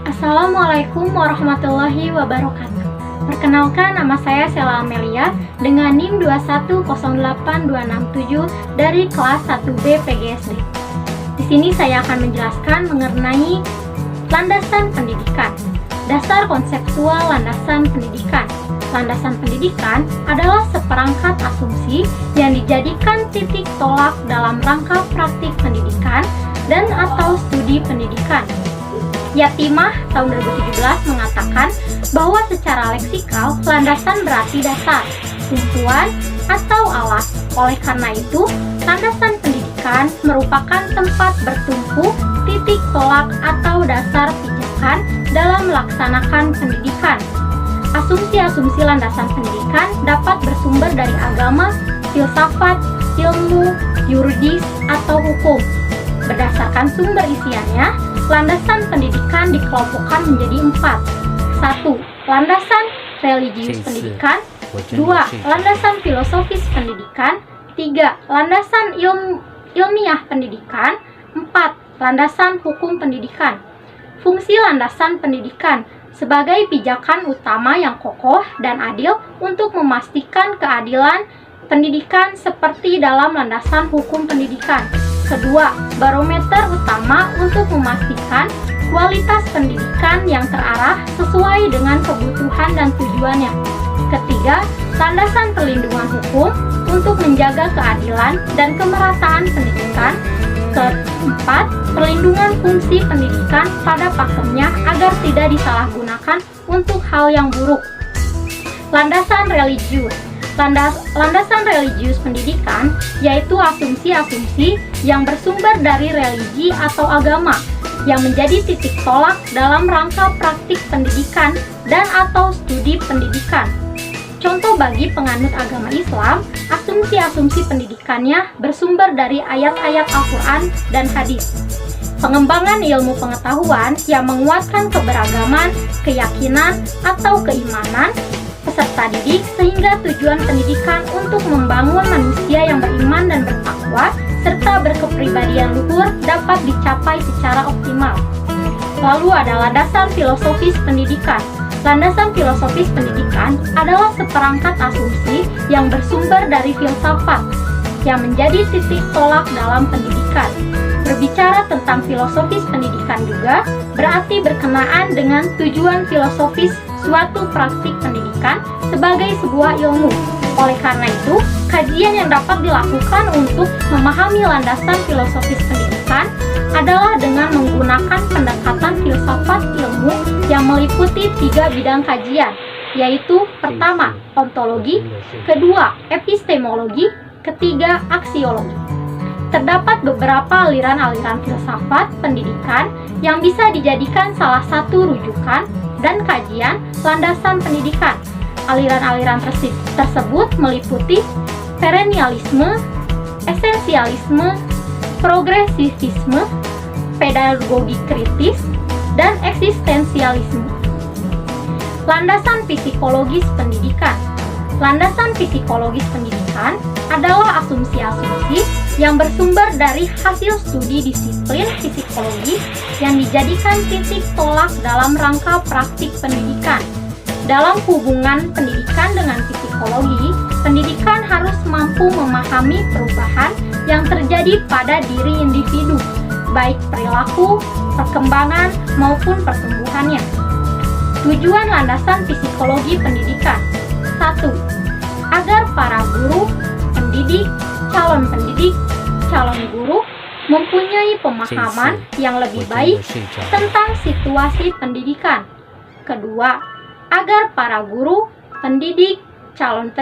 Assalamualaikum warahmatullahi wabarakatuh. Perkenalkan, nama saya Sela Amelia dengan NIM 2108267 dari kelas 1B PGSD. Di sini saya akan menjelaskan mengenai landasan pendidikan. Dasar konseptual landasan pendidikan. Landasan pendidikan adalah seperangkat asumsi yang dijadikan titik tolak dalam rangka praktik pendidikan dan atau studi pendidikan. Yatimah tahun 2017 mengatakan bahwa secara leksikal landasan berarti dasar, tumpuan, atau alas. Oleh karena itu, landasan pendidikan merupakan tempat bertumpu, titik tolak atau dasar pijakan dalam melaksanakan pendidikan. Asumsi-asumsi landasan pendidikan dapat bersumber dari agama, filsafat, ilmu, yuridis, atau hukum. Berdasarkan sumber isiannya, landasan pendidikan dikelompokkan menjadi 4. 1. Landasan religius pendidikan. 2. Landasan filosofis pendidikan. 3. Landasan ilmiah pendidikan. 4. Landasan hukum pendidikan. Fungsi landasan pendidikan sebagai pijakan utama yang kokoh dan adil untuk memastikan keadilan pendidikan seperti dalam landasan hukum pendidikan. Kedua, barometer utama untuk memastikan kualitas pendidikan yang terarah sesuai dengan kebutuhan dan tujuannya. Ketiga, landasan perlindungan hukum untuk menjaga keadilan dan kemerataan pendidikan. Keempat, perlindungan fungsi pendidikan pada pakemnya agar tidak disalahgunakan untuk hal yang buruk. Landasan religius. Landasan religius pendidikan yaitu asumsi-asumsi yang bersumber dari religi atau agama yang menjadi titik tolak dalam rangka praktik pendidikan dan atau studi pendidikan. Contoh bagi penganut agama Islam, asumsi-asumsi pendidikannya bersumber dari ayat-ayat Al-Quran dan hadis. Pengembangan ilmu pengetahuan yang menguatkan keberagaman, keyakinan, atau keimanan peserta didik sehingga tujuan pendidikan untuk membangun manusia yang beriman dan bertakwa serta berkepribadian luhur dapat dicapai secara optimal. Lalu ada landasan filosofis pendidikan. Landasan filosofis pendidikan adalah seperangkat asumsi yang bersumber dari filsafat yang menjadi titik tolak dalam pendidikan. Berbicara tentang filosofis pendidikan juga berarti berkenaan dengan tujuan filosofis suatu praktik pendidikan sebagai sebuah ilmu. Oleh karena itu, kajian yang dapat dilakukan untuk memahami landasan filosofis pendidikan adalah dengan menggunakan pendekatan filsafat ilmu yang meliputi 3 bidang kajian, yaitu pertama, ontologi, kedua, epistemologi, ketiga, aksiologi. Terdapat beberapa aliran-aliran filsafat pendidikan yang bisa dijadikan salah satu rujukan dan kajian landasan pendidikan. Aliran-aliran tersebut meliputi perennialisme, esensialisme, progresivisme, pedagogi kritis, dan eksistensialisme. Landasan psikologis pendidikan. Landasan psikologis pendidikan adalah asumsi-asumsi yang bersumber dari hasil studi disiplin psikologi yang dijadikan titik tolak dalam rangka praktik pendidikan. Dalam hubungan pendidikan dengan psikologi, pendidikan harus mampu memahami perubahan yang terjadi pada diri individu, baik perilaku, perkembangan, maupun pertumbuhannya. Tujuan landasan psikologi pendidikan. 1. Agar para guru, pendidik, calon guru mempunyai pemahaman yang lebih baik tentang situasi pendidikan. Kedua, agar para guru, pendidik, calon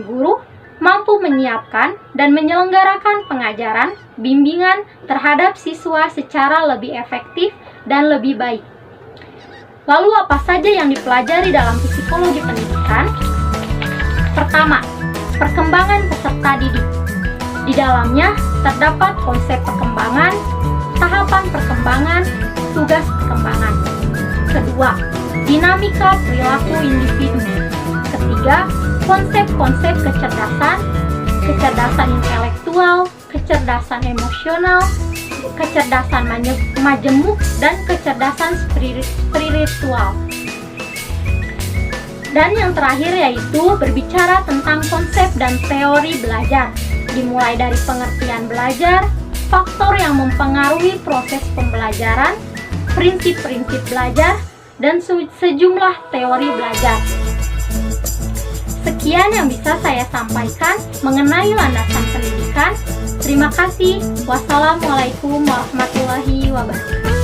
guru mampu menyiapkan dan menyelenggarakan pengajaran, bimbingan terhadap siswa secara lebih efektif dan lebih baik. Lalu apa saja yang dipelajari dalam psikologi pendidikan? Pertama, perkembangan peserta didik. Di dalamnya terdapat konsep perkembangan, tahapan perkembangan, tugas perkembangan. Kedua, dinamika perilaku individu. Ketiga, konsep-konsep kecerdasan intelektual, kecerdasan emosional, kecerdasan majemuk, dan kecerdasan spiritual. Dan yang terakhir yaitu berbicara tentang konsep dan teori belajar, dimulai dari pengertian belajar, faktor yang mempengaruhi proses pembelajaran, prinsip-prinsip belajar, dan sejumlah teori belajar. Sekian yang bisa saya sampaikan mengenai landasan pendidikan. Terima kasih. Wassalamualaikum warahmatullahi wabarakatuh.